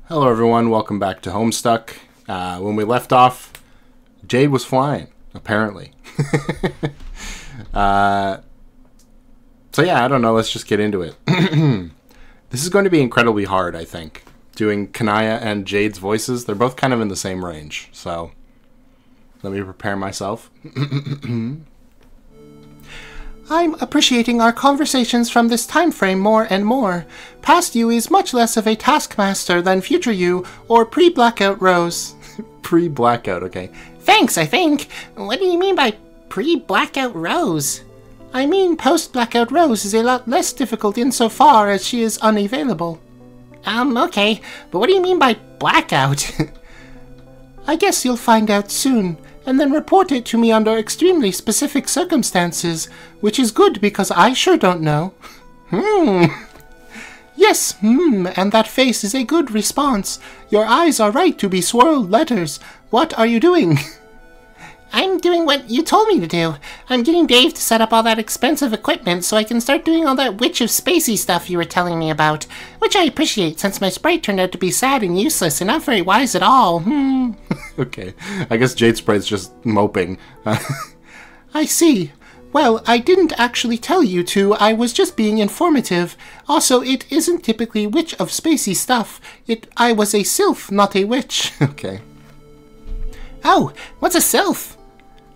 Hello everyone, welcome back to Homestuck. When we left off, Jade was flying, apparently. So yeah, I don't know, let's just get into it. This is going to be incredibly hard, I think. Doing Kanaya and Jade's voices, they're both kind of in the same range, so let me prepare myself. I'm appreciating our conversations from this time frame more and more. Past you is much less of a taskmaster than future you, or pre-blackout Rose. Pre-blackout, okay. Thanks, I think. What do you mean by pre-blackout Rose? I mean post-blackout Rose is a lot less difficult insofar as she is unavailable. Okay. But what do you mean by blackout? I guess you'll find out soon, and then report it to me under extremely specific circumstances, which is good because I sure don't know. Yes, and that face is a good response. Your eyes are right to be swirled letters. What are you doing? I'm doing what you told me to do. I'm getting Dave to set up all that expensive equipment so I can start doing all that Witch of Spacey stuff you were telling me about, which I appreciate since my sprite turned out to be sad and useless and not very wise at all. Okay, I guess Jade Sprite's just moping. I see. Well, I didn't actually tell you to, I was just being informative. Also, it isn't typically Witch of Spacey stuff. I was a sylph, not a witch. Okay. Oh, what's a sylph?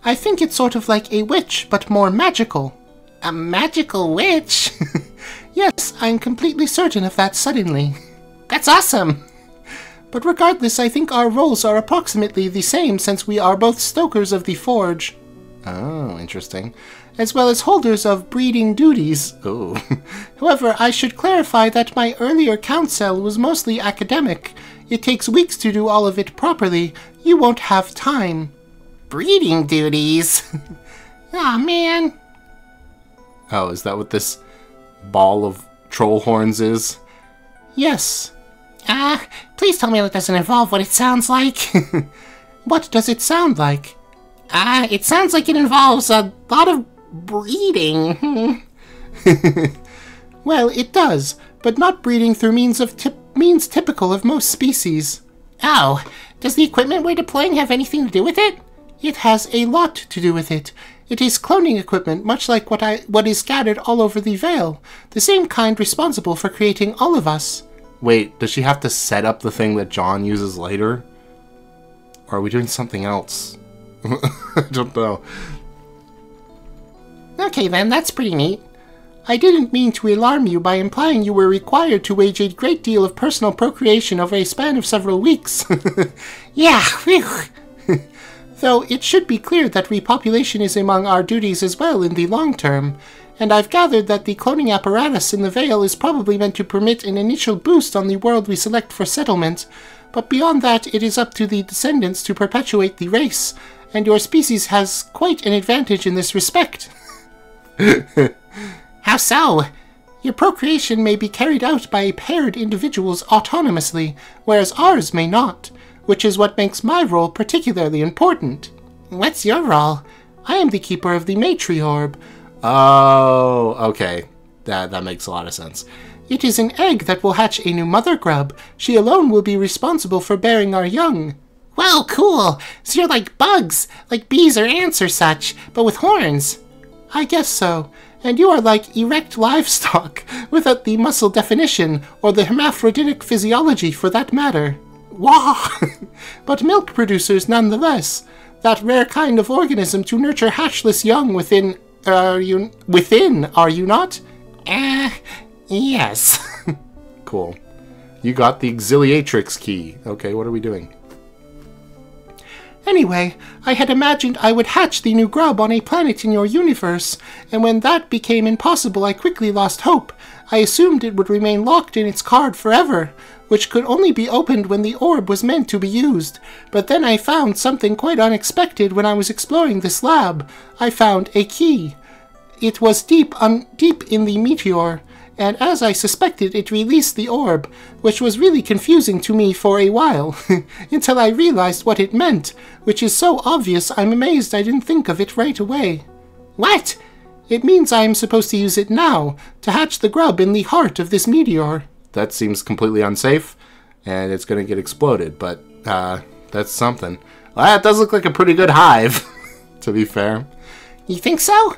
I think it's sort of like a witch, but more magical. A magical witch? Yes, I'm completely certain of that suddenly. That's awesome! But regardless, I think our roles are approximately the same since we are both stokers of the forge. Oh, interesting. As well as holders of breeding duties. Oh. However, I should clarify that my earlier counsel was mostly academic. It takes weeks to do all of it properly. You won't have time. Breeding duties? Aw, man. Oh, is that what this ball of troll horns is? Yes. Please tell me that doesn't involve what it sounds like. What does it sound like? It sounds like it involves a lot of breeding. Well, it does, but not breeding through means typical of most species. Oh, does the equipment we're deploying have anything to do with it? It has a lot to do with it. It is cloning equipment, much like what is scattered all over the Veil. The same kind responsible for creating all of us. Wait, does she have to set up the thing that John uses later? Or are we doing something else? I don't know. Okay then, that's pretty neat. I didn't mean to alarm you by implying you were required to wage a great deal of personal procreation over a span of several weeks. Yeah, whew. Though it should be clear that repopulation is among our duties as well in the long term, and I've gathered that the cloning apparatus in the Veil is probably meant to permit an initial boost on the world we select for settlement, but beyond that it is up to the descendants to perpetuate the race, and your species has quite an advantage in this respect. How so? Your procreation may be carried out by paired individuals autonomously, whereas ours may not, which is what makes my role particularly important. What's your role? I am the keeper of the matriorb. Oh, okay. That makes a lot of sense. It is an egg that will hatch a new mother grub. She alone will be responsible for bearing our young. Wow, cool! So you're like bugs, like bees or ants or such, but with horns. I guess so. And you are like erect livestock, without the muscle definition, or the hermaphroditic physiology for that matter. Wah! But milk producers nonetheless. That rare kind of organism to nurture hatchless young within... are you not? Yes. Cool. You got the auxiliatrix key. Okay, what are we doing? Anyway, I had imagined I would hatch the new grub on a planet in your universe, and when that became impossible I quickly lost hope. I assumed it would remain locked in its card forever, which could only be opened when the orb was meant to be used. But then I found something quite unexpected when I was exploring this lab. I found a key. It was deep in the meteor, and as I suspected, it released the orb, which was really confusing to me for a while, until I realized what it meant, which is so obvious I'm amazed I didn't think of it right away. What? It means I am supposed to use it now, to hatch the grub in the heart of this meteor. That seems completely unsafe. and it's going to get exploded. But that's something. Well, that does look like a pretty good hive, to be fair. You think so?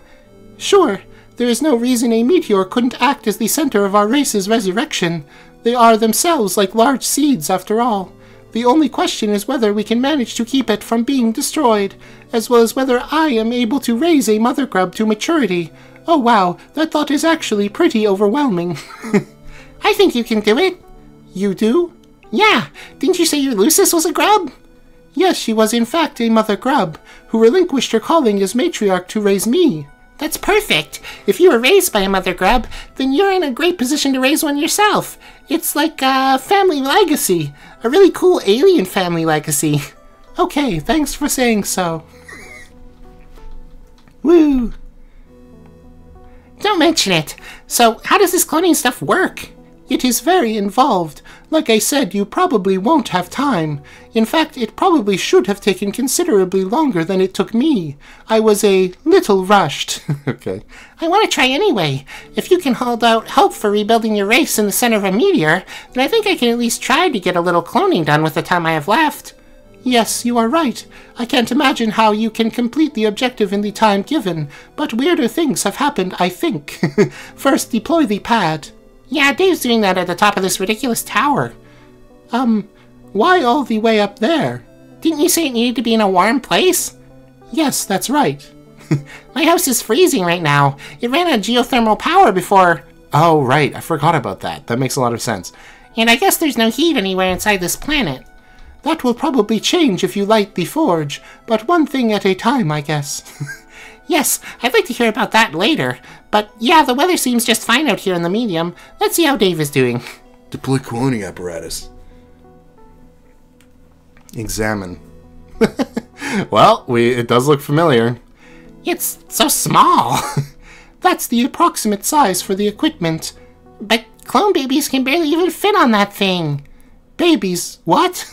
Sure. There is no reason a meteor couldn't act as the center of our race's resurrection. They are themselves like large seeds, after all. The only question is whether we can manage to keep it from being destroyed, as well as whether I am able to raise a mother grub to maturity. Oh wow, that thought is actually pretty overwhelming. I think you can do it. You do? Yeah, didn't you say your Lucis was a grub? Yes, she was in fact a mother grub, who relinquished her calling as matriarch to raise me. That's perfect. If you were raised by a mother grub, then you're in a great position to raise one yourself. It's like a family legacy. A really cool alien family legacy. Okay, thanks for saying so. Woo! Don't mention it. So, how does this cloning stuff work? It is very involved. Like I said, you probably won't have time. In fact, it probably should have taken considerably longer than it took me. I was a little rushed. Okay. I want to try anyway. If you can hold out hope for rebuilding your race in the center of a meteor, then I think I can at least try to get a little cloning done with the time I have left. Yes, you are right. I can't imagine how you can complete the objective in the time given, but weirder things have happened, I think. First, deploy the pad. Yeah, Dave's doing that at the top of this ridiculous tower. Why all the way up there? Didn't you say it needed to be in a warm place? Yes, that's right. My house is freezing right now. It ran on geothermal power before... Oh, right. I forgot about that. That makes a lot of sense. And I guess there's no heat anywhere inside this planet. That will probably change if you light the forge, but one thing at a time, I guess. Yes, I'd like to hear about that later. But yeah, the weather seems just fine out here in the medium. Let's see how Dave is doing. Deploy cloning apparatus. Examine. Well, it does look familiar. It's so small. That's the approximate size for the equipment. But clone babies can barely even fit on that thing. Babies? What?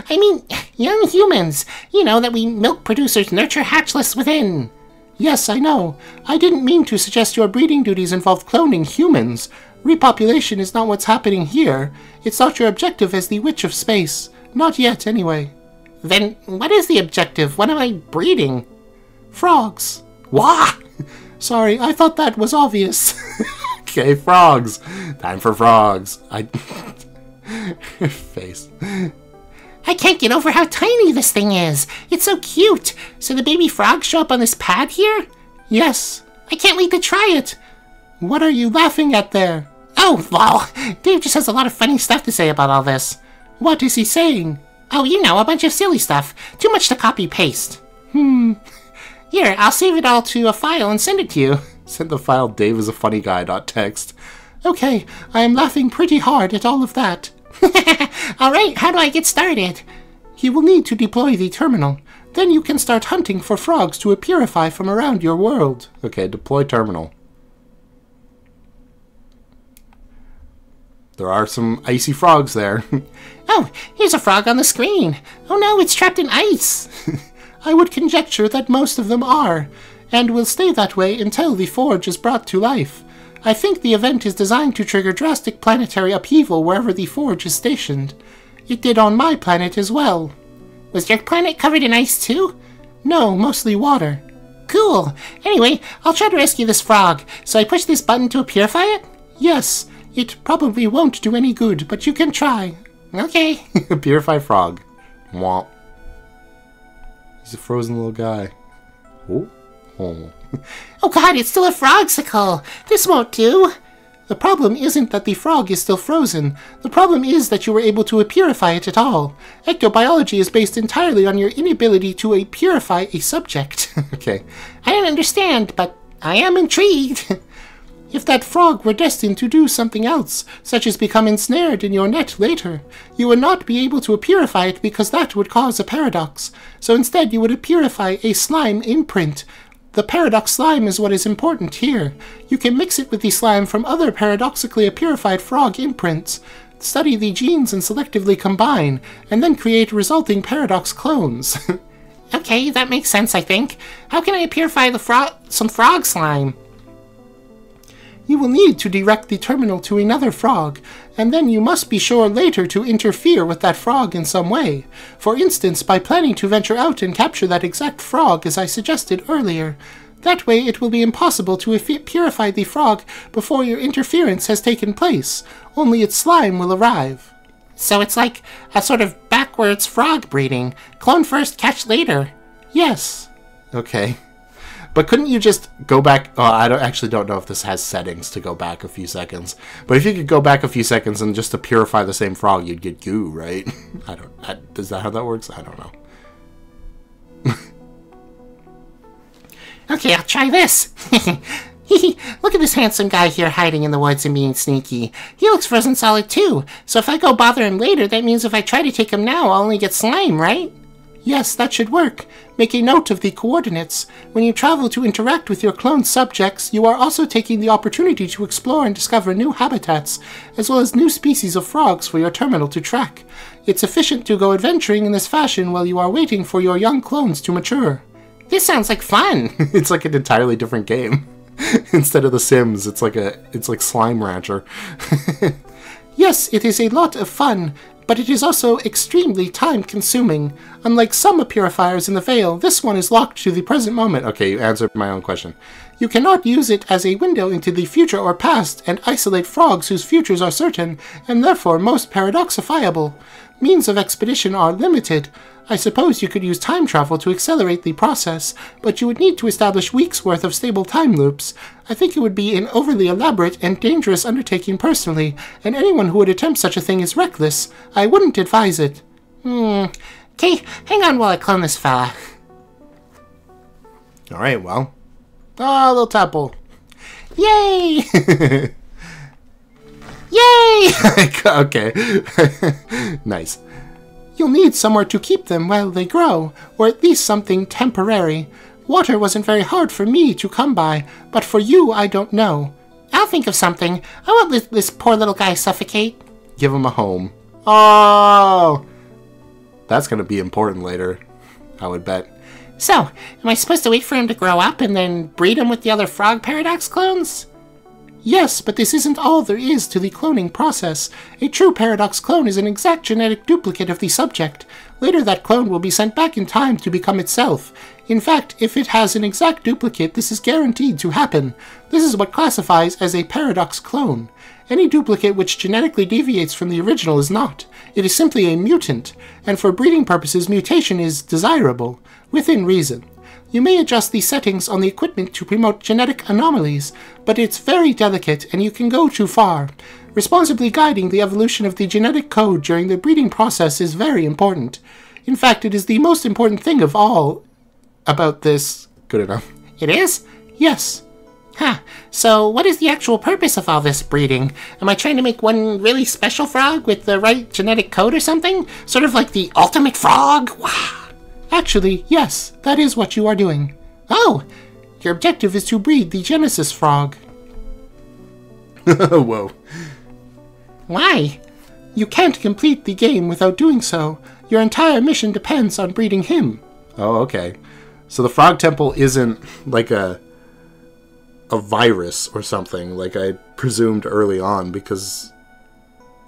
I mean, young humans. You know, that we milk producers nurture hatchless within. Yes, I know. I didn't mean to suggest your breeding duties involve cloning humans. Repopulation is not what's happening here. It's not your objective as the Witch of Space. Not yet, anyway. Then what is the objective? What am I breeding? Frogs. What? Sorry, I thought that was obvious. Okay, frogs. Time for frogs. Face. I can't get over how tiny this thing is. It's so cute. So the baby frogs show up on this pad here? Yes. I can't wait to try it. What are you laughing at there? Oh, well, Dave just has a lot of funny stuff to say about all this. What is he saying? Oh, you know, a bunch of silly stuff. Too much to copy-paste. Here, I'll save it all to a file and send it to you. Send the file daveisafunnyguy.txt. Okay, I am laughing pretty hard at all of that. Alright, how do I get started? You will need to deploy the terminal. Then you can start hunting for frogs to purify from around your world. Okay, deploy terminal. There are some icy frogs there. Oh, here's a frog on the screen. Oh no, it's trapped in ice. I would conjecture that most of them are, and will stay that way until the forge is brought to life. I think the event is designed to trigger drastic planetary upheaval wherever the forge is stationed. It did on my planet as well. Was your planet covered in ice too? No, mostly water. Cool. Anyway, I'll try to rescue this frog. So I push this button to purify it? Yes. It probably won't do any good, but you can try. Okay. Purify frog. Womp. He's a frozen little guy. Oh. Oh. Oh god, it's still a frogsicle! This won't do! The problem isn't that the frog is still frozen. The problem is that you were able to purify it at all. Ectobiology is based entirely on your inability to purify a subject. Okay. I don't understand, but I am intrigued. If that frog were destined to do something else, such as become ensnared in your net later, you would not be able to purify it because that would cause a paradox. So instead you would purify a slime imprint. The paradox slime is what is important here. You can mix it with the slime from other paradoxically purified frog imprints, study the genes and selectively combine, and then create resulting paradox clones. Okay, that makes sense, I think. How can I purify some frog slime? You will need to direct the terminal to another frog, and then you must be sure later to interfere with that frog in some way. For instance, by planning to venture out and capture that exact frog as I suggested earlier. That way it will be impossible to purify the frog before your interference has taken place. Only its slime will arrive. So it's like a sort of backwards frog breeding. Clone first, catch later. Yes. Okay. But couldn't you just go back? Oh, I don't know if this has settings to go back a few seconds. But if you could go back a few seconds and just to purify the same frog, you'd get goo, right? Is that how that works? I don't know. Okay, I'll try this. Look at this handsome guy here hiding in the woods and being sneaky. He looks frozen solid too. So if I go bother him later, that means if I try to take him now, I'll only get slime, right? Yes, that should work. Make a note of the coordinates. When you travel to interact with your cloned subjects, you are also taking the opportunity to explore and discover new habitats, as well as new species of frogs for your terminal to track. It's efficient to go adventuring in this fashion while you are waiting for your young clones to mature. This sounds like fun. It's like an entirely different game. Instead of The Sims, it's like Slime Rancher. Yes, it is a lot of fun, but it is also extremely time-consuming. Unlike some purifiers in the Vale, this one is locked to the present moment. Okay, you answered my own question. You cannot use it as a window into the future or past and isolate frogs whose futures are certain, and therefore most paradoxifiable. Means of expedition are limited. I suppose you could use time travel to accelerate the process, but you would need to establish weeks' worth of stable time loops. I think it would be an overly elaborate and dangerous undertaking personally, and anyone who would attempt such a thing is reckless. I wouldn't advise it. Okay, hang on while I clone this fella. Alright, well. Ah, little tadpole. Yay! Yay! Okay. Nice. You'll need somewhere to keep them while they grow, or at least something temporary. Water wasn't very hard for me to come by, but for you, I don't know. I'll think of something. I won't let this poor little guy suffocate. Give him a home. Oh! That's going to be important later, I would bet. So, am I supposed to wait for him to grow up and then breed him with the other Frog Paradox clones? Yes, but this isn't all there is to the cloning process. A true Paradox clone is an exact genetic duplicate of the subject. Later that clone will be sent back in time to become itself. In fact, if it has an exact duplicate, this is guaranteed to happen. This is what classifies as a Paradox clone. Any duplicate which genetically deviates from the original is not. It is simply a mutant, and for breeding purposes mutation is desirable, within reason. You may adjust the settings on the equipment to promote genetic anomalies, but it's very delicate and you can go too far. Responsibly guiding the evolution of the genetic code during the breeding process is very important. In fact, it is the most important thing of all about this. Good enough. It is? Yes. Huh. So what is the actual purpose of all this breeding? Am I trying to make one really special frog with the right genetic code or something? Sort of like the ultimate frog? Wow. Actually, yes, that is what you are doing. Oh! Your objective is to breed the Genesis frog. Whoa. Why? You can't complete the game without doing so. Your entire mission depends on breeding him. Oh, okay. So the Frog Temple isn't like a virus or something, like I presumed early on, because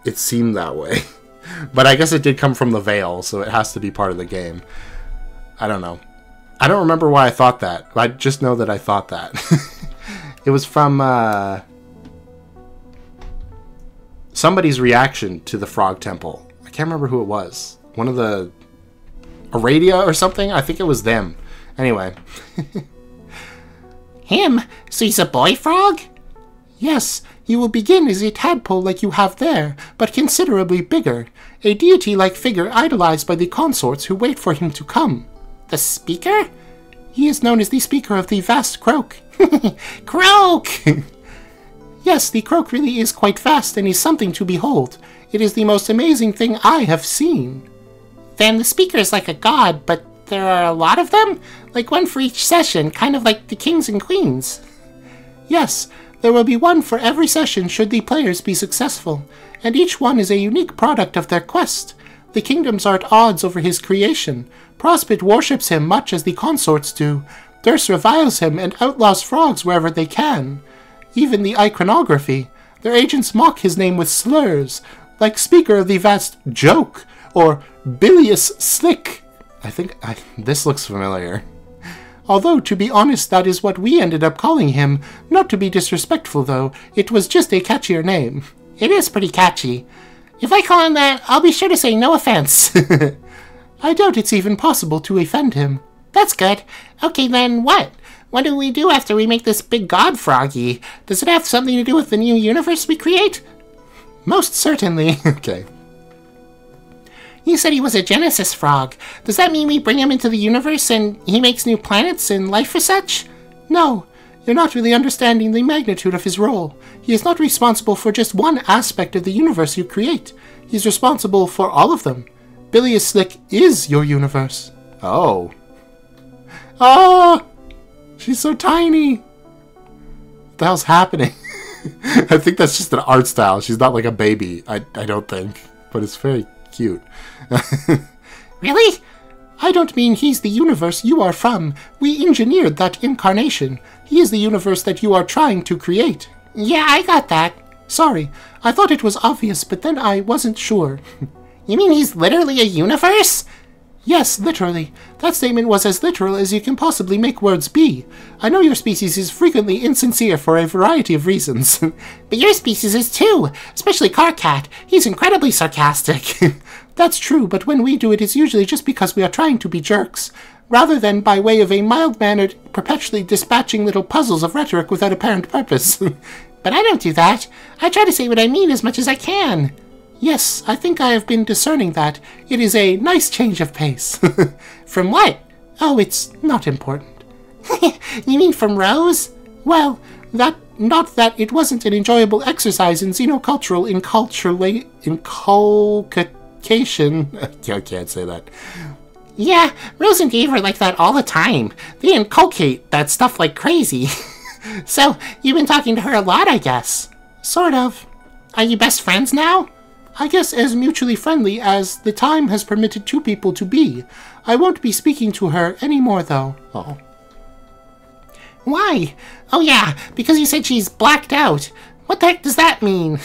it seemed that way. But I guess it did come from the Vale, so it has to be part of the game. I don't know. I don't remember why I thought that. I just know that I thought that. It was from somebody's reaction to the Frog Temple. I can't remember who it was. One of the Aradia or something? I think it was them. Anyway. Him? So he's a boy frog? Yes, you will begin as a tadpole like you have there, but considerably bigger. A deity-like figure idolized by the consorts who wait for him to come. The speaker? He is known as the speaker of the vast croak. Croak! Yes, the croak really is quite fast and is something to behold. It is the most amazing thing I have seen. Then the speaker is like a god, but there are a lot of them? Like one for each session, kind of like the kings and queens. Yes, there will be one for every session should the players be successful, and each one is a unique product of their quest. The kingdoms are at odds over his creation. Prospit worships him much as the consorts do. Thurs reviles him and outlaws frogs wherever they can. even the iconography. Their agents mock his name with slurs, like Speaker of the Vast Joke, or Bilious Slick. This looks familiar. Although, to be honest, that is what we ended up calling him. Not to be disrespectful, though, it was just a catchier name. It is pretty catchy. If I call him that, I'll be sure to say no offense. I doubt it's even possible to offend him. That's good. Okay, then what? What do we do after we make this big god froggy? Does it have something to do with the new universe we create? Most certainly. Okay. You said he was a Genesis frog. Does that mean we bring him into the universe and he makes new planets and life for such? No. You're not really understanding the magnitude of his role. He is not responsible for just one aspect of the universe you create. He's responsible for all of them. Bilious Slick is your universe. Oh. Ah! She's so tiny! What the hell's happening? I think that's just an art style. She's not like a baby, I don't think. But it's very cute. Really? I don't mean he's the universe you are from. We engineered that incarnation. He is the universe that you are trying to create. Yeah, I got that. Sorry, I thought it was obvious, but then I wasn't sure. You mean he's literally a universe? Yes, literally. That statement was as literal as you can possibly make words be. I know your species is frequently insincere for a variety of reasons. But your species is too, especially Carcat. He's incredibly sarcastic. That's true, but when we do it, it's usually just because we are trying to be jerks, rather than by way of a mild-mannered, perpetually dispatching little puzzles of rhetoric without apparent purpose. But I don't do that. I try to say what I mean as much as I can. Yes, I think I have been discerning that. It is a nice change of pace. From what? Oh, it's not important. You mean from Rose? Well, not that it wasn't an enjoyable exercise in xenocultural inculcation. I can't say that. Yeah, Rose and Dave are like that all the time. They inculcate that stuff like crazy. So, you've been talking to her a lot, I guess. Sort of. Are you best friends now? I guess as mutually friendly as the time has permitted two people to be. I won't be speaking to her anymore, though. Oh. Why? Oh yeah, because you said she's blacked out. What the heck does that mean?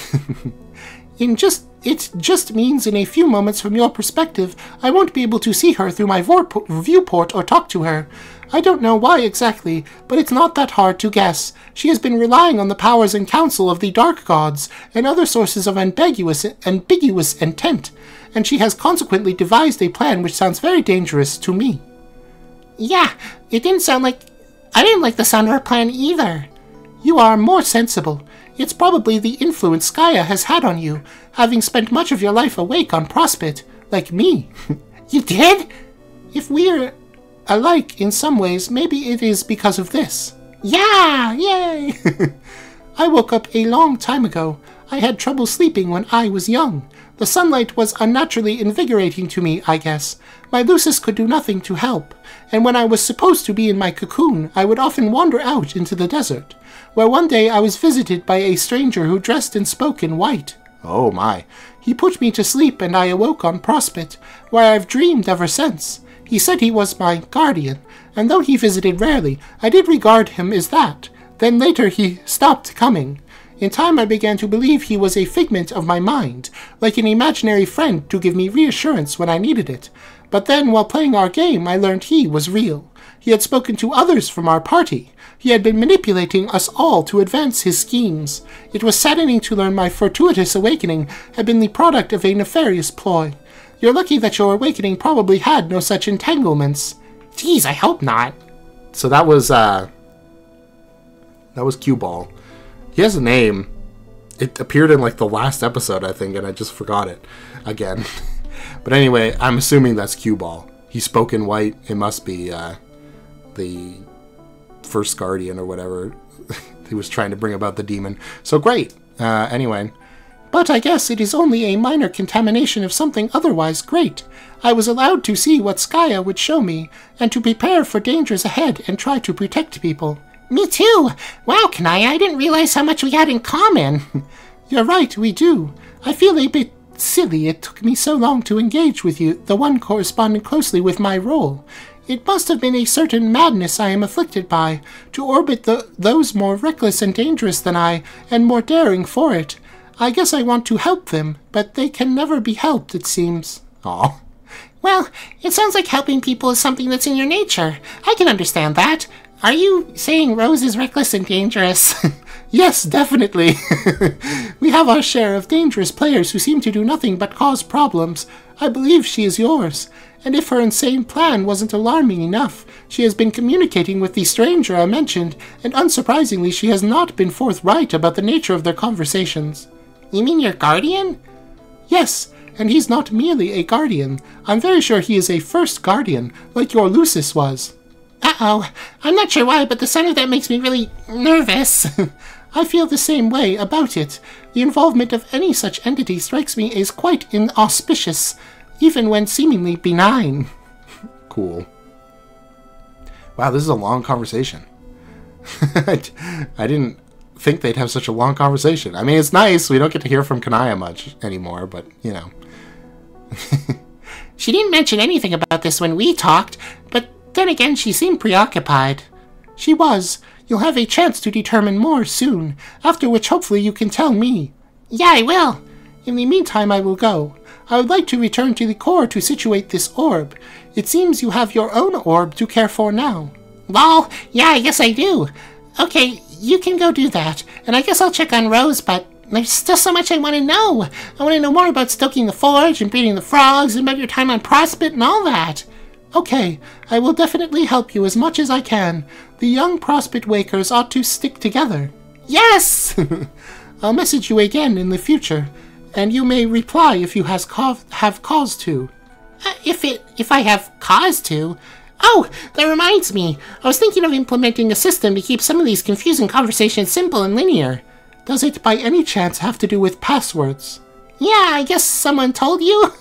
It just means in a few moments from your perspective, I won't be able to see her through my viewport or talk to her. I don't know why exactly, but it's not that hard to guess. She has been relying on the powers and counsel of the dark gods and other sources of ambiguous intent, and she has consequently devised a plan which sounds very dangerous to me. Yeah, it didn't sound like... I didn't like the sound of her plan either. You are more sensible. It's probably the influence Skaya has had on you, having spent much of your life awake on Prospit, like me. You did? If we're alike in some ways, maybe it is because of this. Yeah! Yay! I woke up a long time ago. I had trouble sleeping when I was young. The sunlight was unnaturally invigorating to me, I guess. My Lucis could do nothing to help, and when I was supposed to be in my cocoon, I would often wander out into the desert, where one day I was visited by a stranger who dressed and spoke in white. Oh my. He put me to sleep and I awoke on Prospit, where I've dreamed ever since. He said he was my guardian, and though he visited rarely, I did regard him as that. Then later he stopped coming. In time I began to believe he was a figment of my mind, like an imaginary friend to give me reassurance when I needed it. But then, while playing our game, I learned he was real. He had spoken to others from our party. He had been manipulating us all to advance his schemes. It was saddening to learn my fortuitous awakening had been the product of a nefarious ploy. You're lucky that your awakening probably had no such entanglements. Geez, I hope not. So that was Cue Ball. He has a name. It appeared in like the last episode, I think, and I just forgot it again. But anyway, I'm assuming that's Cue Ball. He spoke in white. It must be the first guardian or whatever. He was trying to bring about the demon. So great. Anyway. But I guess it is only a minor contamination of something otherwise great. I was allowed to see what Skaya would show me, and to prepare for dangers ahead and try to protect people. Me too! Wow, Kanaya, I didn't realize how much we had in common. You're right, we do. I feel a bit silly it took me so long to engage with you, the one corresponding closely with my role. It must have been a certain madness I am afflicted by, to orbit those more reckless and dangerous than I, and more daring for it. I guess I want to help them, but they can never be helped, it seems. Aw. Well, it sounds like helping people is something that's in your nature. I can understand that. Are you saying Rose is reckless and dangerous? Yes, definitely. We have our share of dangerous players who seem to do nothing but cause problems. I believe she is yours. And if her insane plan wasn't alarming enough, she has been communicating with the stranger I mentioned, and unsurprisingly she has not been forthright about the nature of their conversations. You mean your guardian? Yes, and he's not merely a guardian. I'm very sure he is a first guardian, like your Lucis was. Uh-oh. I'm not sure why, but the sound of that makes me really nervous. I feel the same way about it. The involvement of any such entity strikes me as quite inauspicious, even when seemingly benign. Cool. Wow, this is a long conversation. I didn't think they'd have such a long conversation. I mean, it's nice. We don't get to hear from Kanaya much anymore, but, you know. She didn't mention anything about this when we talked, but then again, she seemed preoccupied. She was. You'll have a chance to determine more soon, after which hopefully you can tell me. Yeah, I will. In the meantime, I will go. I would like to return to the core to situate this orb. It seems you have your own orb to care for now. Well, yeah, I guess I do. Okay, you can go do that, and I guess I'll check on Rose, but there's still so much I want to know. I want to know more about stoking the forge and breeding the frogs, and about your time on Prospit and all that. Okay, I will definitely help you as much as I can. The young Prospit Wakers ought to stick together. Yes! I'll message you again in the future, and you may reply if you have cause to. If I have cause to? Oh, that reminds me. I was thinking of implementing a system to keep some of these confusing conversations simple and linear. Does it by any chance have to do with passwords? Yeah, I guess someone told you?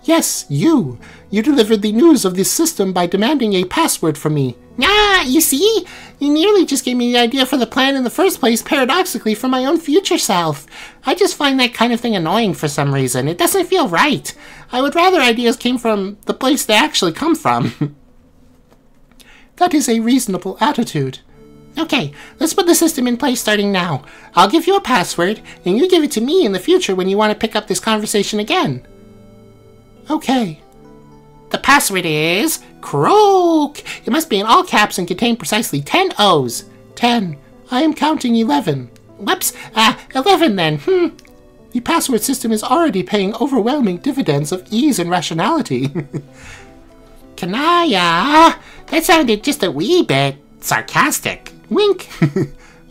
Yes, you. You delivered the news of this system by demanding a password from me. Ah, you see? You nearly just gave me the idea for the plan in the first place, paradoxically, for my own future self. I just find that kind of thing annoying for some reason. It doesn't feel right. I would rather ideas came from the place they actually come from. That is a reasonable attitude. Okay, let's put the system in place starting now. I'll give you a password, and you give it to me in the future when you want to pick up this conversation again. Okay. The password is Croak. It must be in all caps and contain precisely 10 O's. 10. I am counting 11. Whoops. 11 then. The password system is already paying overwhelming dividends of ease and rationality. Kanaya, that sounded just a wee bit sarcastic. Wink.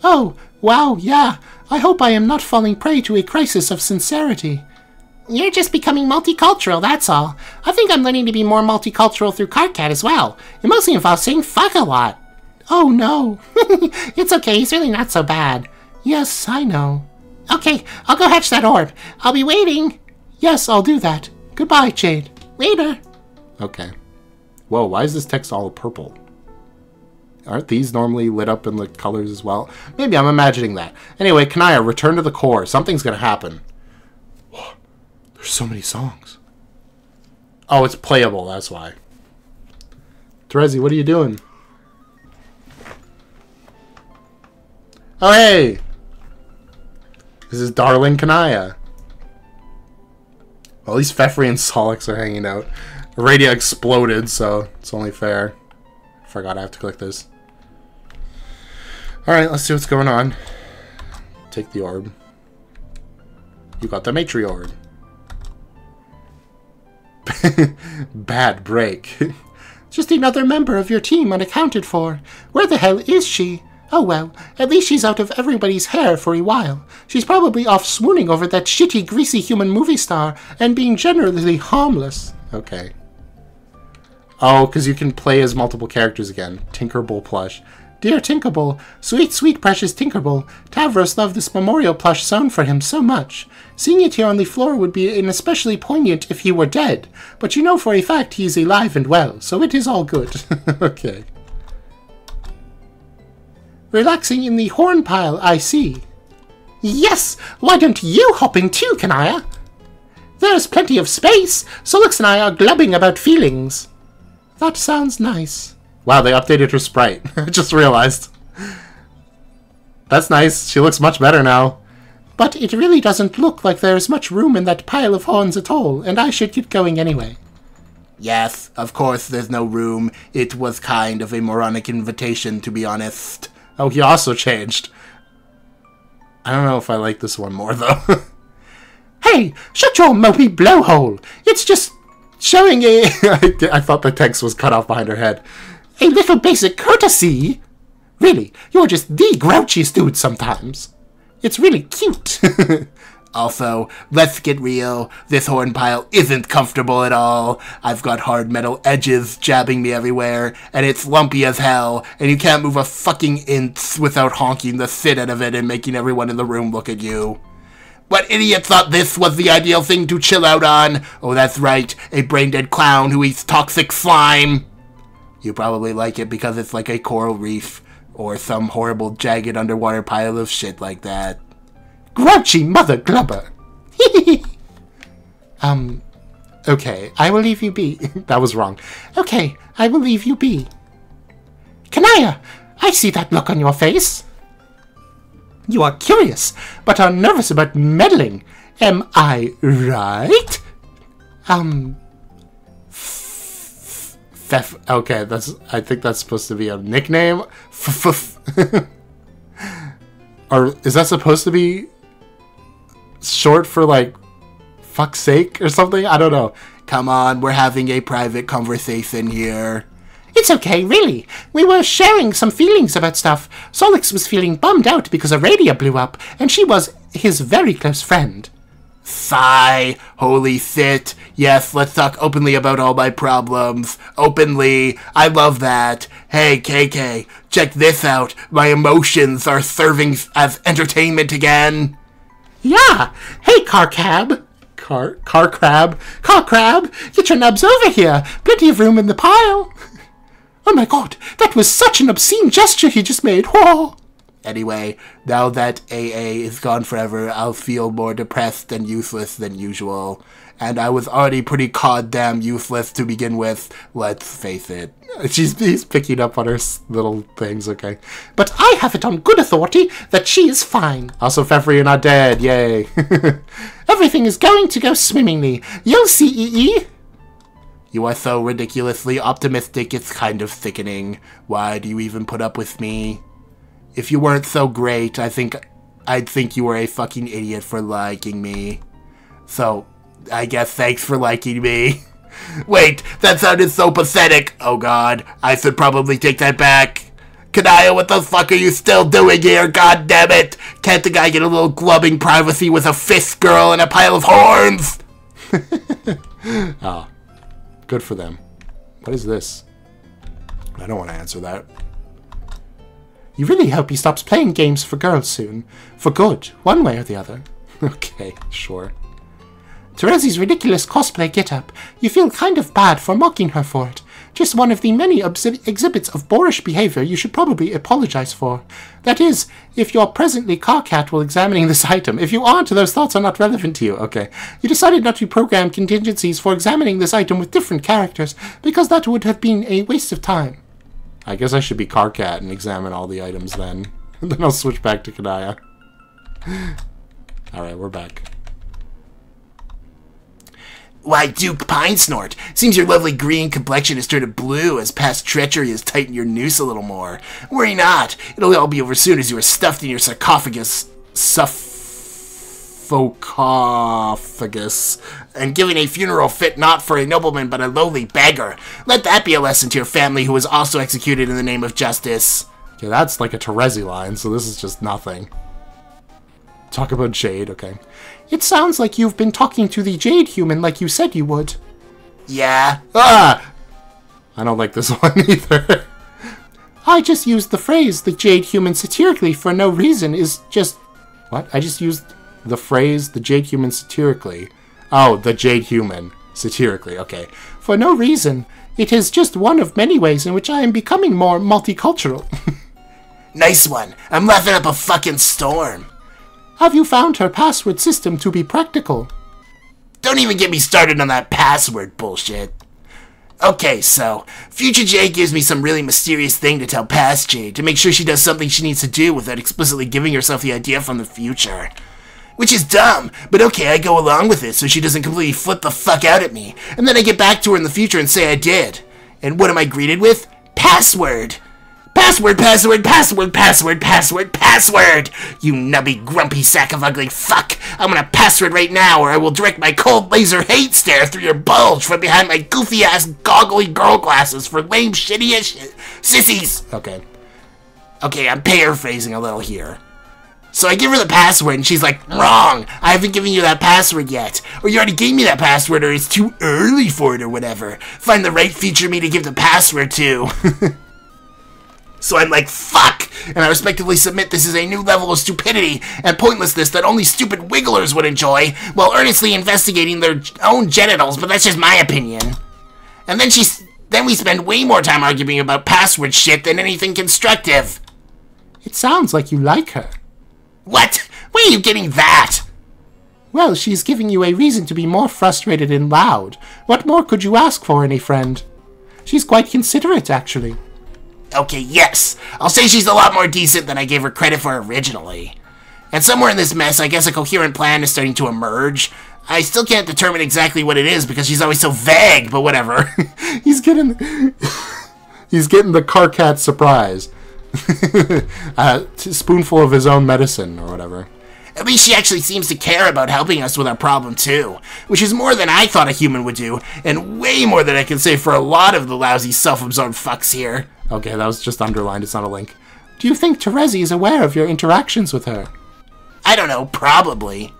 Oh, wow, yeah. I hope I am not falling prey to a crisis of sincerity. You're just becoming multicultural, that's all. I think I'm learning to be more multicultural through Cardcat as well. It mostly involves saying fuck a lot. Oh, no. It's okay, he's really not so bad. Yes, I know. Okay, I'll go hatch that orb. I'll be waiting. Yes, I'll do that. Goodbye, Jade. Later. Okay. Whoa, why is this text all purple? Aren't these normally lit up in the colors as well? Maybe I'm imagining that. Anyway, Kanaya, return to the core. Something's gonna happen. There's so many songs. Oh, it's playable, that's why. Terezi, what are you doing? Oh, hey! This is darling Kanaya. Well, at least Fefri and Solix are hanging out. The radio exploded, so it's only fair. Forgot I have to click this. Alright, let's see what's going on. Take the orb. You got the Matri orb. Bad break. Just another member of your team unaccounted for. Where the hell is she? Oh well, at least she's out of everybody's hair for a while. She's probably off swooning over that shitty, greasy human movie star and being generally harmless. Okay. Oh, because you can play as multiple characters again. Tinkerbell plush. Dear Tinkerbell, sweet, sweet, precious Tinkerbell, Tavros loved this memorial plush sewn for him so much. Seeing it here on the floor would be an especially poignant if he were dead, but you know for a fact he is alive and well, so it is all good. Okay. Relaxing in the horn pile, I see. Yes! Why don't you hop in too, Kanaya? There's plenty of space. Solix and I are glubbing about feelings. That sounds nice. Wow, they updated her sprite. I just realized. That's nice. She looks much better now. But it really doesn't look like there's much room in that pile of horns at all, and I should get going anyway. Yes, of course there's no room. It was kind of a moronic invitation, to be honest. Oh, he also changed. I don't know if I like this one more, though. Hey, shut your mopey blowhole! It's just showing a... I thought the text was cut off behind her head. A little basic courtesy. Really, you're just the grouchiest dude sometimes. It's really cute. Also, let's get real. This horn pile isn't comfortable at all. I've got hard metal edges jabbing me everywhere, and it's lumpy as hell, and you can't move a fucking inch without honking the shit out of it and making everyone in the room look at you. What idiot thought this was the ideal thing to chill out on? Oh, that's right, a brain-dead clown who eats toxic slime. You probably like it because it's like a coral reef, or some horrible jagged underwater pile of shit like that. Grouchy mother glubber. Okay, I will leave you be. That was wrong. Okay, I will leave you be. Kanaya, I see that look on your face. You are curious, but are nervous about meddling. Am I right? Okay, I think that's supposed to be a nickname. Or is that supposed to be short for, like, fuck's sake or something? I don't know. Come on, we're having a private conversation here. It's okay, really. We were sharing some feelings about stuff. Solix was feeling bummed out because a radio blew up, and she was his very close friend. Sigh. Holy shit. Yes, let's talk openly about all my problems. Openly. I love that. Hey, KK, check this out. My emotions are serving as entertainment again. Yeah. Hey, car cab. Car crab? Car crab, get your nubs over here. Plenty of room in the pile. Oh my god, that was such an obscene gesture he just made. Whoa. Anyway, now that AA is gone forever, I'll feel more depressed and useless than usual. And I was already pretty goddamn useless to begin with, let's face it. He's picking up on her little things, okay. But I have it on good authority that she is fine. Also, Pfeffrey, you're not dead, yay. Everything is going to go swimmingly. You'll see, EE. You are so ridiculously optimistic, it's kind of sickening. Why do you even put up with me? If you weren't so great, I'd think you were a fucking idiot for liking me. So, I guess thanks for liking me. Wait, that sounded so pathetic. Oh god, I should probably take that back. Kanaya, what the fuck are you still doing here? God damn it! Can't the guy get a little glubbing privacy with a fist girl and a pile of horns? Oh, good for them. What is this? I don't want to answer that. You really hope he stops playing games for girls soon. For good, one way or the other. Okay, sure. Terezi's ridiculous cosplay get-up. You feel kind of bad for mocking her for it. Just one of the many exhibits of boorish behavior you should probably apologize for. That is, if you're presently carcat while examining this item. If you aren't, those thoughts are not relevant to you. Okay. You decided not to program contingencies for examining this item with different characters, because that would have been a waste of time. I guess I should be carcat and examine all the items then. And then I'll switch back to Kanaya. Alright, we're back. Why, Duke Pinesnort, seems your lovely green complexion has turned blue as past treachery has tightened your noose a little more. Worry not, it'll all be over soon as you are stuffed in your sarcophagus, and given a funeral fit not for a nobleman but a lowly beggar. Let that be a lesson to your family who was also executed in the name of justice. Okay, that's like a Terezi line, so this is just nothing. Talk about Jade, okay. It sounds like you've been talking to the Jade human like you said you would. Yeah. Ah! I don't like this one either. I just used the phrase the Jade human satirically for no reason is just... What? I just used the phrase the Jade human satirically. Oh, the Jade human satirically, okay. For no reason. It is just one of many ways in which I am becoming more multicultural. Nice one. I'm laughing up a fucking storm. Have you found her password system to be practical? Don't even get me started on that password bullshit. Okay, so, future Jade gives me some really mysterious thing to tell past Jade to make sure she does something she needs to do without explicitly giving herself the idea from the future. Which is dumb, but okay, I go along with it so she doesn't completely flip the fuck out at me, and then I get back to her in the future and say I did. And what am I greeted with? Password! Password, password, password, password, password, password! You nubby, grumpy sack of ugly fuck! I'm gonna password right now, or I will direct my cold laser hate stare through your bulge from behind my goofy-ass, goggly girl glasses for lame, shitty-ass sissies! Okay, I'm paraphrasing a little here. So I give her the password, and she's like, wrong! I haven't given you that password yet. Or you already gave me that password, or it's too early for it, or whatever. Find the right future me to give the password to. So I'm like, fuck! And I respectively submit this is a new level of stupidity and pointlessness that only stupid wigglers would enjoy, while earnestly investigating their own genitals, but that's just my opinion. And then we spend way more time arguing about password shit than anything constructive. It sounds like you like her. What? Where are you getting that? Well, she's giving you a reason to be more frustrated and loud. What more could you ask for in a friend? She's quite considerate, actually. Okay, yes. I'll say she's a lot more decent than I gave her credit for originally. And somewhere in this mess, I guess a coherent plan is starting to emerge. I still can't determine exactly what it is because she's always so vague, but whatever. He's getting the Carcat surprise. A spoonful of his own medicine, or whatever. At least she actually seems to care about helping us with our problem, too. Which is more than I thought a human would do, and way more than I can say for a lot of the lousy self-absorbed fucks here. Okay, that was just underlined, it's not a link. Do you think Terezi is aware of your interactions with her? I don't know, probably.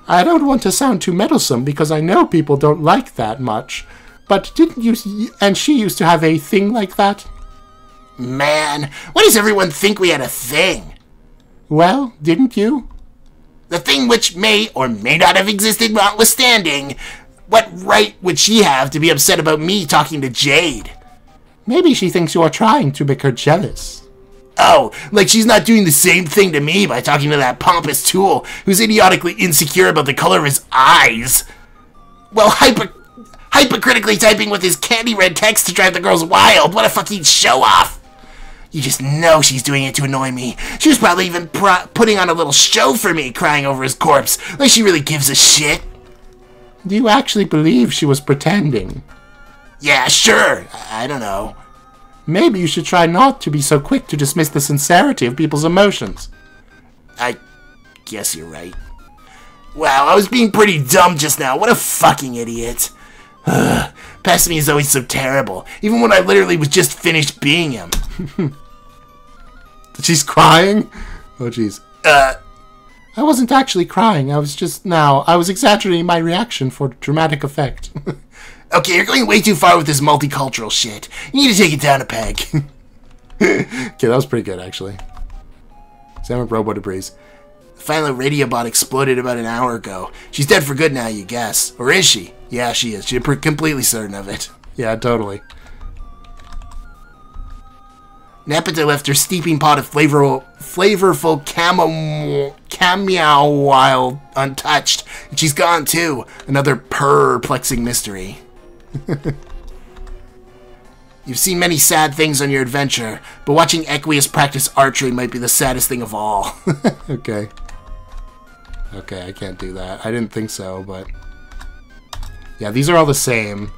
I don't want to sound too meddlesome, because I know people don't like that much. But didn't you... and she used to have a thing like that? Man, why does everyone think we had a thing? Well, didn't you? The thing which may or may not have existed notwithstanding, what right would she have to be upset about me talking to Jade? Maybe she thinks you are trying to make her jealous. Oh, like she's not doing the same thing to me by talking to that pompous tool who's idiotically insecure about the color of his eyes. Well, hypocritically typing with his candy red text to drive the girls wild. What a fucking show-off. You just know she's doing it to annoy me. She was probably even putting on a little show for me, crying over his corpse, like she really gives a shit. Do you actually believe she was pretending? Yeah, sure. I don't know. Maybe you should try not to be so quick to dismiss the sincerity of people's emotions. I guess you're right. Wow, I was being pretty dumb just now. What a fucking idiot. Past me is always so terrible, even when I literally was just finished being him. She's crying? Oh, jeez. I wasn't actually crying. I was exaggerating my reaction for dramatic effect. Okay, you're going way too far with this multicultural shit. You need to take it down a peg. Okay, that was pretty good, actually. Sam Robo Debris. The final radio bot exploded about an hour ago. She's dead for good now, you guess. Or is she? Yeah, she is. She's completely certain of it. Yeah, totally. Nepeta left her steeping pot of flavorful cameo untouched. And she's gone, too. Another perplexing mystery. You've seen many sad things on your adventure, but watching Equius practice archery might be the saddest thing of all. Okay. Okay, I can't do that. I didn't think so, but... yeah, these are all the same.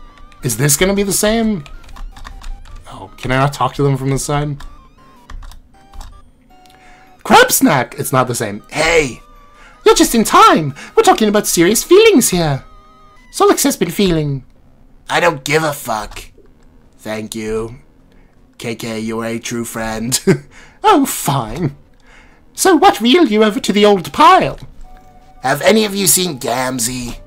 Is this gonna be the same? Oh, can I not talk to them from this side? Crab Snack! It's not the same. Hey! You're just in time! We're talking about serious feelings here. Solix has been feeling... I don't give a fuck. Thank you. KK, you're a true friend. Oh, fine. So what wheeled you over to the old pile? Have any of you seen Gamzee?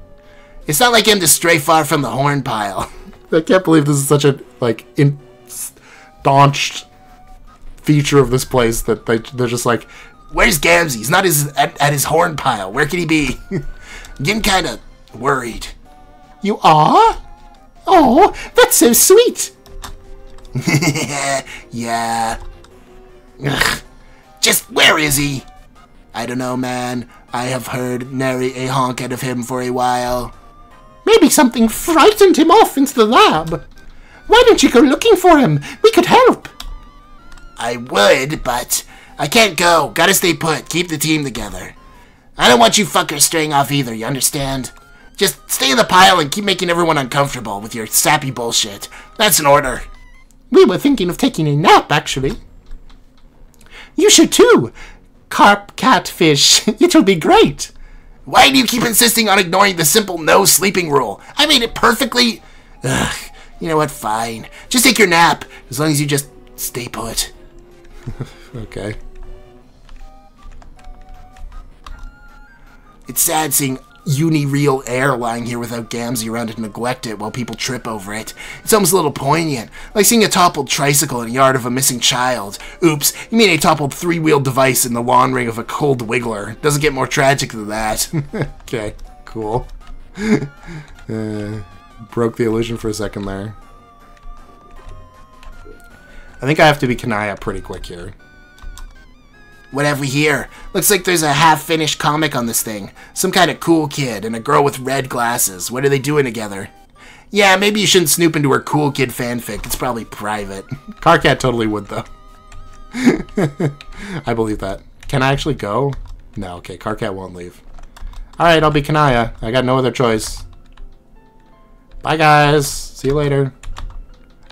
It's not like him to stray far from the horn pile. I can't believe this is such a, like, staunched feature of this place that they're just like, where's Gamzee? He's not at his horn pile. Where could he be? I'm getting kind of worried. You are? Oh, that's so sweet. Yeah. Ugh. Just where is he? I don't know, man. I have heard nary a honk out of him for a while. Maybe something frightened him off into the lab. Why don't you go looking for him? We could help. I would, but I can't go. Gotta stay put. Keep the team together. I don't want you fuckers straying off either, you understand? Just stay in the pile and keep making everyone uncomfortable with your sappy bullshit. That's an order. We were thinking of taking a nap, actually. You should too. Carp, catfish. It'll be great. Why do you keep insisting on ignoring the simple no sleeping rule? I made it perfectly... Ugh, you know what, fine. Just take your nap, as long as you just stay put. Okay. It's sad seeing uni-real air lying here without Gamzee around to neglect it while people trip over it. It's almost a little poignant, like seeing a toppled tricycle in a yard of a missing child. Oops, you mean a toppled three-wheeled device in the lawn ring of a cold wiggler. Doesn't get more tragic than that. Okay, cool. Broke the illusion for a second there. I think I have to be Kanaya pretty quick here. What have we here? Looks like there's a half-finished comic on this thing. Some kind of cool kid and a girl with red glasses. What are they doing together? Yeah, maybe you shouldn't snoop into her cool kid fanfic. It's probably private. Carcat totally would, though. I believe that. Can I actually go? No, okay, Carcat won't leave. Alright, I'll be Kanaya. I got no other choice. Bye, guys. See you later.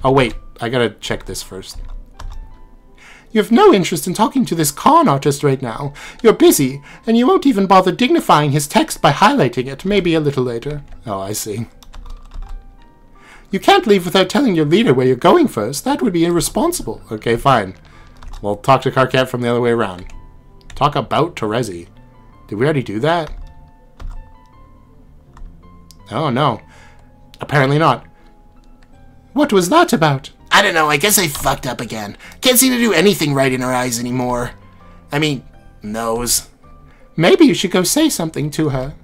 Oh, wait. I gotta check this first. You have no interest in talking to this con artist right now. You're busy, and you won't even bother dignifying his text by highlighting it, maybe a little later. Oh, I see. You can't leave without telling your leader where you're going first. That would be irresponsible. Okay, fine. We'll talk to Carcat from the other way around. Talk about Terezi. Did we already do that? Oh, no. Apparently not. What was that about? I don't know, I guess I fucked up again. Can't seem to do anything right in her eyes anymore. I mean, nose. Maybe you should go say something to her.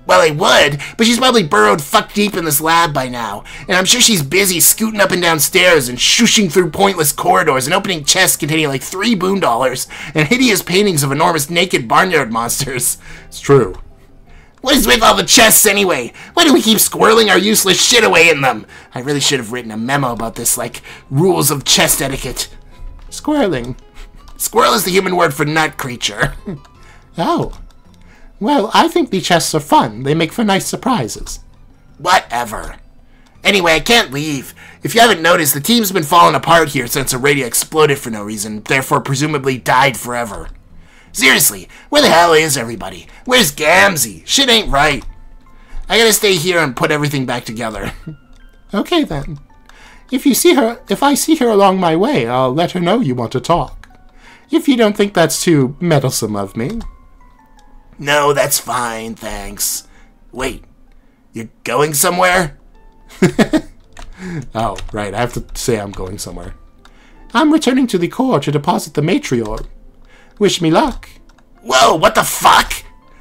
Well, I would, but she's probably burrowed fuck deep in this lab by now. And I'm sure she's busy scooting up and down stairs and shooshing through pointless corridors and opening chests containing like 3 boondollars and hideous paintings of enormous naked barnyard monsters. It's true. What is with all the chests anyway? Why do we keep squirreling our useless shit away in them? I really should have written a memo about this, like, rules of chest etiquette. Squirreling. Squirrel is the human word for nut creature. Oh. Well, I think the chests are fun. They make for nice surprises. Whatever. Anyway, I can't leave. If you haven't noticed, the team's been falling apart here since Aurelia exploded for no reason, therefore presumably died forever. Seriously, where the hell is everybody? Where's Gamzee? Shit ain't right. I gotta stay here and put everything back together. Okay, then. If I see her along my way, I'll let her know you want to talk. If you don't think that's too meddlesome of me. No, that's fine, thanks. Wait, you're going somewhere? Oh, right, I have to say I'm going somewhere. I'm returning to the core to deposit the matriarch. Wish me luck. Whoa, what the fuck?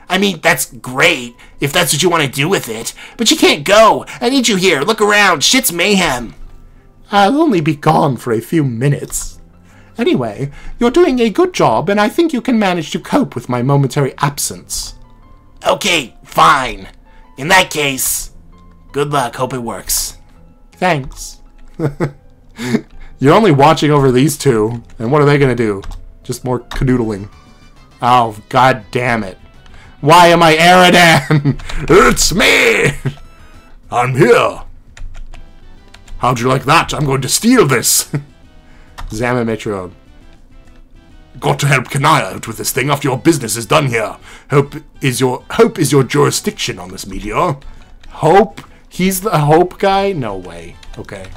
I mean, that's great, if that's what you want to do with it. But you can't go. I need you here. Look around. Shit's mayhem. I'll only be gone for a few minutes. Anyway, you're doing a good job, and I think you can manage to cope with my momentary absence. Okay, fine. In that case, good luck. Hope it works. Thanks. You're only watching over these two, and what are they gonna do? Just more canoodling. Oh, god damn it. Why am I Eridan? It's me! I'm here. How'd you like that? I'm going to steal this. Zama Metroid. Got to help Kanaya out with this thing after your business is done here. Hope is your jurisdiction on this meteor. Hope? He's the Hope guy? No way. Okay.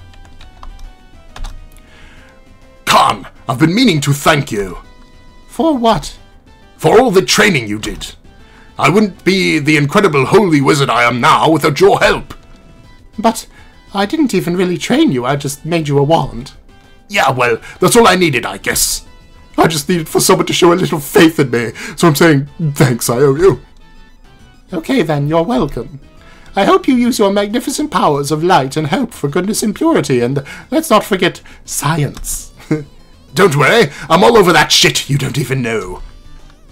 Khan, I've been meaning to thank you. For what? For all the training you did. I wouldn't be the incredible holy wizard I am now without your help. But I didn't even really train you, I just made you a wand. Yeah, well, that's all I needed, I guess. I just needed for someone to show a little faith in me, so I'm saying thanks, I owe you. Okay then, you're welcome. I hope you use your magnificent powers of light and hope for goodness and purity, and let's not forget science. Don't worry, I'm all over that shit you don't even know.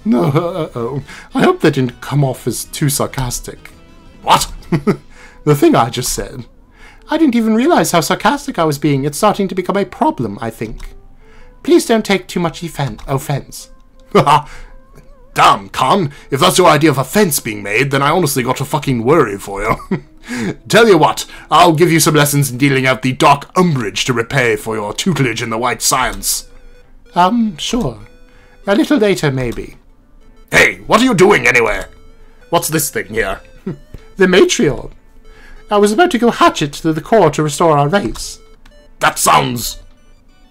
No, I hope that didn't come off as too sarcastic. What? The thing I just said. I didn't even realize how sarcastic I was being. It's starting to become a problem, I think. Please don't take too much offense. Damn, Con. If that's your idea of offense being made, then I honestly got to fucking worry for you. Tell you what, I'll give you some lessons in dealing out the dark umbrage to repay for your tutelage in the white science. Sure. A little later, maybe. Hey, what are you doing anyway? What's this thing here? The matriarch. I was about to go hatch it to the core to restore our race. That sounds...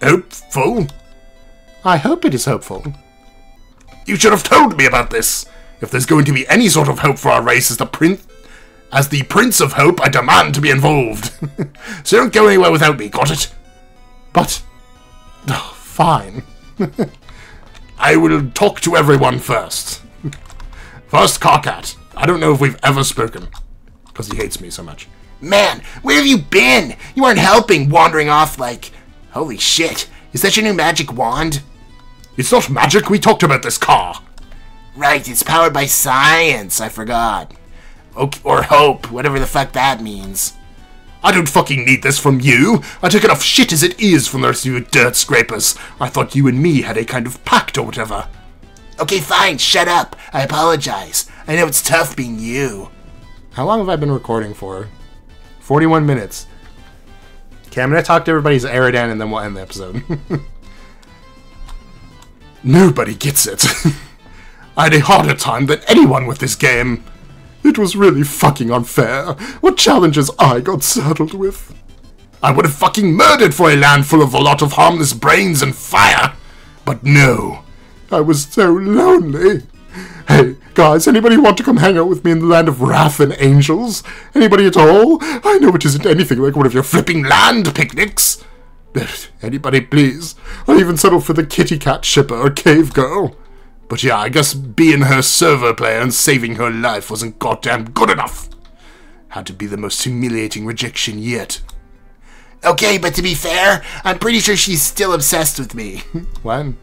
hopeful. I hope it is hopeful. You should have told me about this. If there's going to be any sort of hope for our race as the Prince of Hope, I demand to be involved. So don't go anywhere without me, got it? But... oh, fine. I will talk to everyone first. First, Carcat. I don't know if we've ever spoken. Because he hates me so much. Man, where have you been? You aren't helping, wandering off like... Holy shit. Is that your new magic wand? It's not magic, we talked about this car. Right, it's powered by science, I forgot. Okay, or hope, whatever the fuck that means. I don't fucking need this from you. I took enough shit as it is from the rest of you dirt scrapers. I thought you and me had a kind of pact or whatever. Okay, fine, shut up. I apologize. I know it's tough being you. How long have I been recording for? 41 minutes. Okay, I'm gonna talk to everybody's Eridan and then we'll end the episode. Nobody gets it. I had a harder time than anyone with this game. It was really fucking unfair. What challenges I got saddled with. I would have fucking murdered for a land full of a lot of harmless brains and fire. But no. I was so lonely. Hey, guys, anybody want to come hang out with me in the land of wrath and angels? Anybody at all? I know it isn't anything like one of your flipping land picnics. But anybody, please. I'll even settle for the kitty cat shipper or cave girl. But yeah, I guess being her server player and saving her life wasn't goddamn good enough. Had to be the most humiliating rejection yet. Okay, but to be fair, I'm pretty sure she's still obsessed with me. When?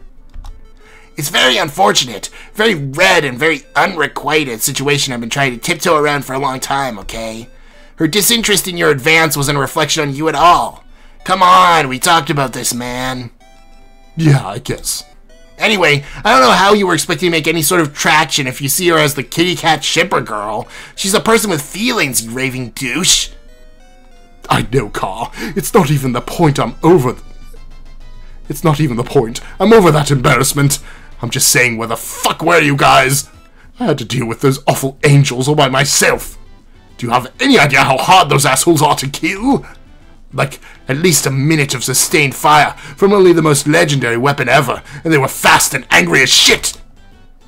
It's very unfortunate, very red and very unrequited situation I've been trying to tiptoe around for a long time, okay? Her disinterest in your advance wasn't a reflection on you at all. Come on, we talked about this, man. Yeah, I guess. Anyway, I don't know how you were expecting to make any sort of traction if you see her as the kitty cat shipper girl. She's a person with feelings, you raving douche. I know, Car. It's not even the point. It's not even the point. I'm over that embarrassment. I'm just saying, where the fuck were you guys? I had to deal with those awful angels all by myself. Do you have any idea how hard those assholes are to kill? Like, at least a minute of sustained fire from only the most legendary weapon ever, and they were fast and angry as shit!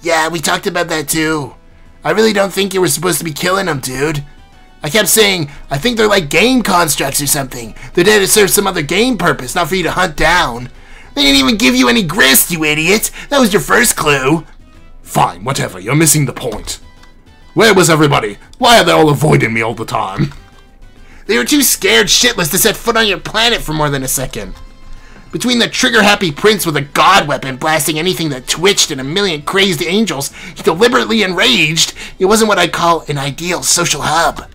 Yeah, we talked about that too. I really don't think you were supposed to be killing them, dude. I kept saying, I think they're like game constructs or something. They're there to serve some other game purpose, not for you to hunt down. They didn't even give you any grist, you idiot! That was your first clue. Fine, whatever, you're missing the point. Where was everybody? Why are they all avoiding me all the time? They were too scared shitless to set foot on your planet for more than a second. Between the trigger-happy prince with a god weapon blasting anything that twitched and a million crazed angels, he deliberately enraged, it wasn't what I'd call an ideal social hub.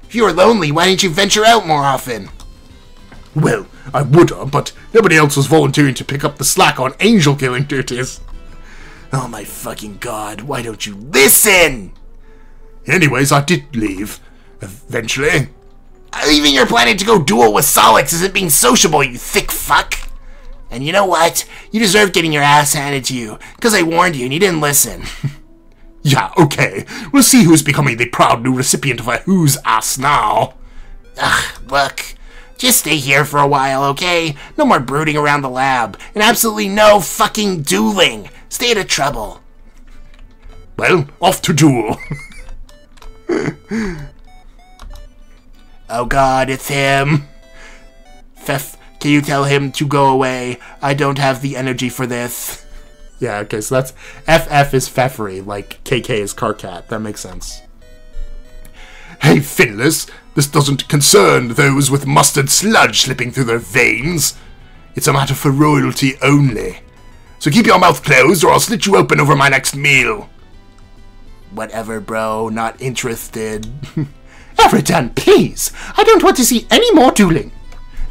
If you were lonely, why didn't you venture out more often? Well, I woulda, but nobody else was volunteering to pick up the slack on angel-killing duties. Oh my fucking god, why don't you listen? Anyways, I did leave. Eventually. Leaving your planet to go duel with Solix isn't being sociable, you thick fuck. And you know what? You deserve getting your ass handed to you, because I warned you and you didn't listen. Yeah, okay. We'll see who's becoming the proud new recipient of a whose ass now. Ugh, look. Just stay here for a while, okay? No more brooding around the lab. And absolutely no fucking dueling. Stay out of trouble. Well, off to duel. Oh god, it's him. Fef, can you tell him to go away? I don't have the energy for this. Yeah, okay, so that's... FF is Feffery, like KK is Carcat. That makes sense. Hey, Finless, this doesn't concern those with mustard sludge slipping through their veins. It's a matter for royalty only. So keep your mouth closed or I'll slit you open over my next meal. Whatever, bro. Not interested. Eridan, please! I don't want to see any more dueling.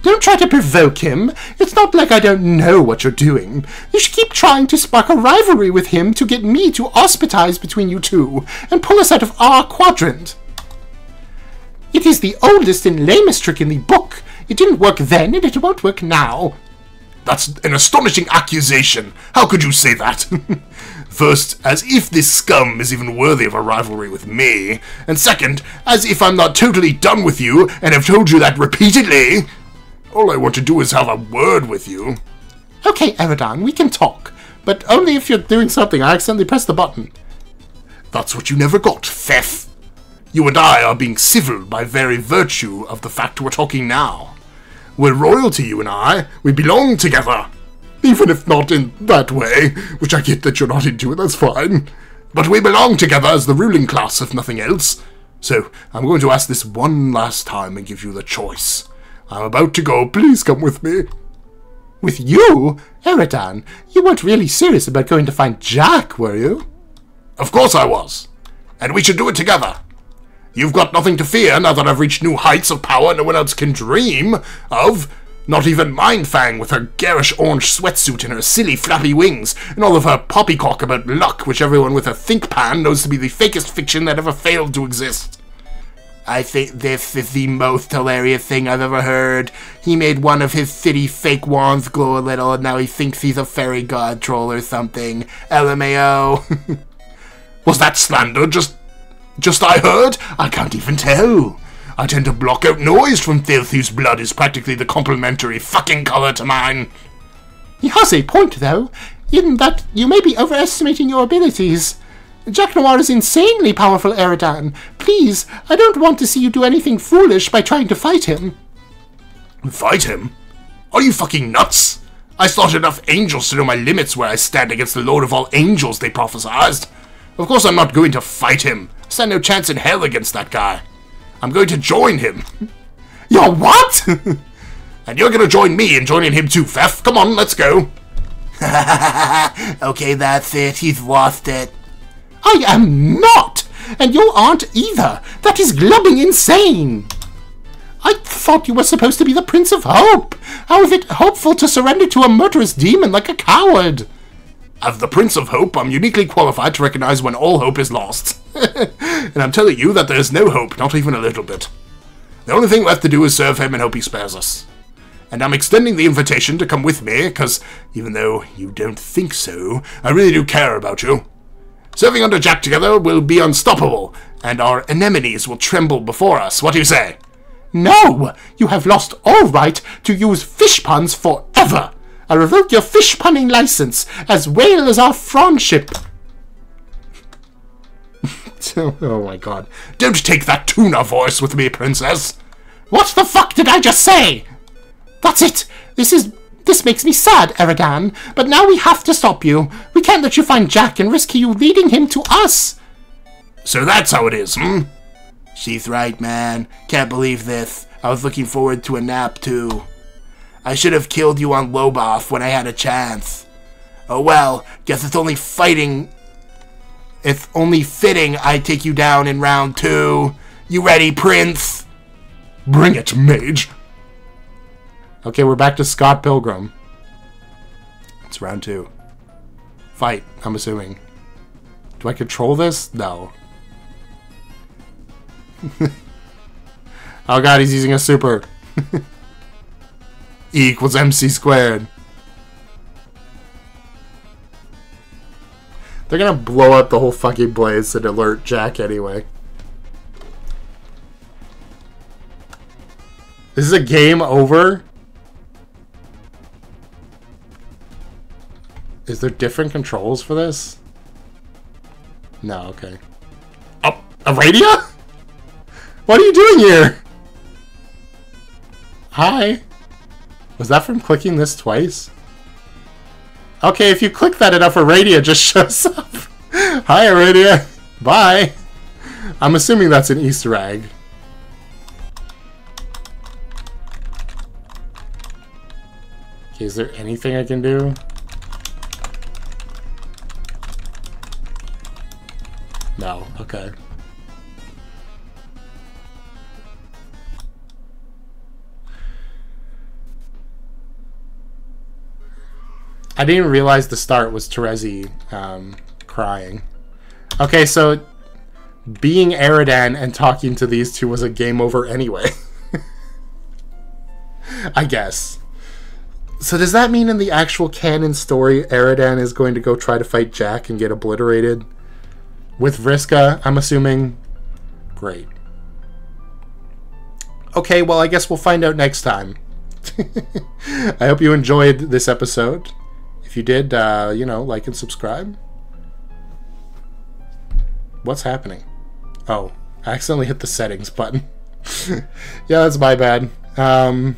Don't try to provoke him. It's not like I don't know what you're doing. You should keep trying to spark a rivalry with him to get me to auspicize between you two and pull us out of our quadrant. It is the oldest and lamest trick in the book. It didn't work then, and it won't work now. That's an astonishing accusation. How could you say that? First, as if this scum is even worthy of a rivalry with me. And second, as if I'm not totally done with you and have told you that repeatedly. All I want to do is have a word with you. Okay, Eridan, we can talk. But only if you're doing something. I accidentally pressed the button. That's what you never got, Fef. You and I are being civil by very virtue of the fact we're talking now. We're royalty, you and I. We belong together. Even if not in that way, which I get that you're not into it, that's fine. But we belong together as the ruling class, if nothing else. So, I'm going to ask this one last time and give you the choice. I'm about to go, please come with me. With you? Eridan, you weren't really serious about going to find Jack, were you? Of course I was. And we should do it together. You've got nothing to fear now that I've reached new heights of power no one else can dream of. Not even Mindfang with her garish orange sweatsuit and her silly flappy wings, and all of her poppycock about luck, which everyone with a think pan knows to be the fakest fiction that ever failed to exist. I think this is the most hilarious thing I've ever heard. He made one of his city fake wands glow a little, and now he thinks he's a fairy god troll or something. LMAO. Was that slander just I heard? I can't even tell. I tend to block out noise from filth whose blood is practically the complementary fucking color to mine. He has a point, though, in that you may be overestimating your abilities. Jack Noir is insanely powerful, Eridan. Please, I don't want to see you do anything foolish by trying to fight him. Fight him? Are you fucking nuts? I slaughtered enough angels to know my limits where I stand against the Lord of all angels they prophesized. Of course I'm not going to fight him. I stand no chance in hell against that guy. I'm going to join him. You're what? And you're going to join me in joining him too, Fef. Come on, let's go. Okay, that's it. He's lost it. I am not! And you aren't either. That is glubbing insane. I thought you were supposed to be the Prince of Hope. How is it hopeful to surrender to a murderous demon like a coward? As the Prince of Hope, I'm uniquely qualified to recognize when all hope is lost. And I'm telling you that there's no hope, not even a little bit. The only thing left to do is serve him and hope he spares us. And I'm extending the invitation to come with me, because even though you don't think so, I really do care about you. Serving under Jack together will be unstoppable, and our anemones will tremble before us. What do you say? No! You have lost all right to use fish puns forever. I revoke your fish punning license, as well as our friendship. Oh my god. Don't take that tuna voice with me, princess. What the fuck did I just say? That's it. This makes me sad, Eridan. But now we have to stop you. We can't let you find Jack and risk you leading him to us. So that's how it is, hmm? She's right, man. Can't believe this. I was looking forward to a nap, too. I should have killed you on Loboff when I had a chance. Oh well, guess it's only fitting I take you down in round 2. You ready, Prince? Bring it, mage. Okay, we're back to Scott Pilgrim. It's round 2. Fight, I'm assuming. Do I control this? No. Oh god, he's using a super. E equals MC squared. They're gonna blow up the whole fucking place and alert Jack anyway. This is a game over? Is there different controls for this? No, okay. Oh, Aradia? What are you doing here? Hi. Was that from clicking this twice? Okay, if you click that enough, Aradia just shows up. Hi, Aradia. Bye. I'm assuming that's an Easter egg. Okay, is there anything I can do? No, okay. I didn't even realize the start was Terezi crying. Okay, so being Eridan and talking to these two was a game over anyway. I guess. So does that mean in the actual canon story, Eridan is going to go try to fight Jack and get obliterated? With Vriska, I'm assuming? Great. Okay, well, I guess we'll find out next time. I hope you enjoyed this episode. If you did, you know, like and subscribe. What's happening? Oh, I accidentally hit the settings button. Yeah, that's my bad. I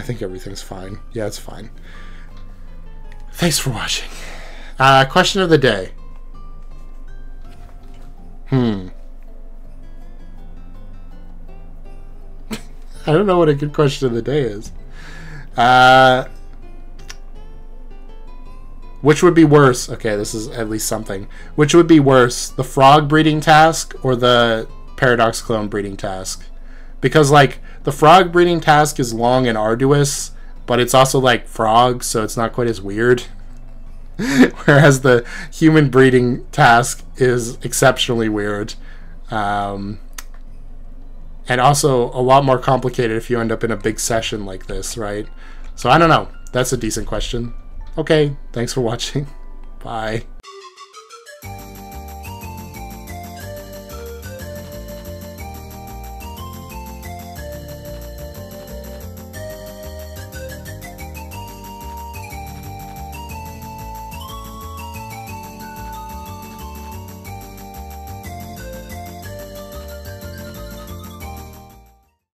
think everything's fine. Yeah, it's fine. Thanks for watching. Question of the day. I don't know what a good question of the day is. Which would be worse? Okay, this is at least something. Which would be worse, the frog breeding task or the Paradox clone breeding task? Because, like, the frog breeding task is long and arduous, but it's also, like, frogs, so it's not quite as weird. Whereas the human breeding task is exceptionally weird. And also a lot more complicated if you end up in a big session like this, right? So I don't know. That's a decent question. Okay, thanks for watching. Bye.